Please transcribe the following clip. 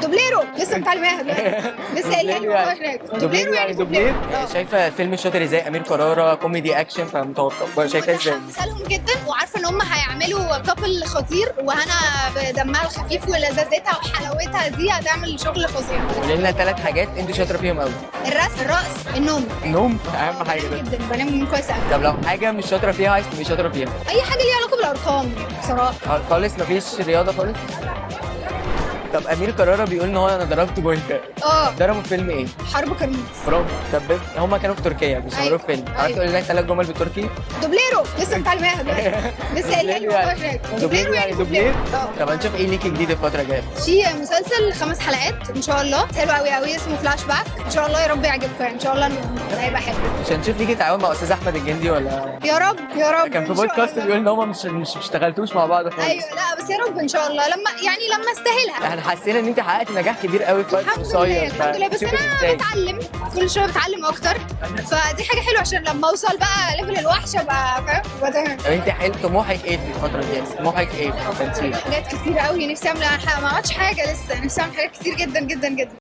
دوبليرو لسه متعلماها دلوقتي. لسه قايله لي والله هناك دوبليرو يعني دوبلير. شايفه فيلم الشاطر ازاي؟ امير كرارة كوميدي اكشن، فمتوقع شايفه ازاي؟ متحمسه لهم جدا وعارفه ان هم هيعملوا كابل خطير، وهنا بدمها الخفيف ولذاذتها وحلاوتها دي هتعمل شغل فظيع. قولي لنا 3 حاجات انت شاطره فيهم قوي. الرسم، الرقص، النوم. النوم اهم حاجه ده. جدا بنام كويس قوي. طب لو حاجه مش شاطره فيها عايز تبقي شاطره فيها؟ اي حاجه ليها علاقه بالارقام بصراحه. خالص مفيش رياضه خالص؟ طب امير كرارة بيقول ان هو انا ضربت بوينت. ضربوا في فيلم ايه؟ حرب كرموز. برافو. طب هما كانوا في تركيا بيصوروا في فيلم، عارف تقول لنا 3 جمل بالتركي؟ دوبليرو لسه متعلماها دلوقتي. لسه قايله لي والله هناك دوبليرو يعني دوبلير. طب هنشوف ايه ليكي جديد الفتره الجايه؟ في مسلسل 5 حلقات ان شاء الله، حلو قوي قوي، اسمه فلاش باك. ان شاء الله يا رب يعجبكم، ان شاء الله هيبقى حلو. مش هنشوف ليكي تعاون مع استاذ احمد الجندي ولا؟ يا رب يا رب. كان في بودكاست بيقول ان هما مش اشتغلتوش مع بعض خالص. ايوه لا بس يا رب ان شاء الله لما استاهلها. احنا حسينا ان انت حققت نجاح كبير قوي في وقت قصير. الحمد لله، بس انا بتعلم كل شويه، بتعلم اكتر، فدي حاجه حلوه عشان لما اوصل بقى ليفل الوحش ابقى فاهم ابقى تمام. طب انت طموحك ايه في الفتره دي؟ طموحك ايه في التمثيل؟ حاجات كتير قوي نفسي اعمل، ما عملتش حاجه لسه، نفسي اعمل حاجات كتير جدا جدا جدا.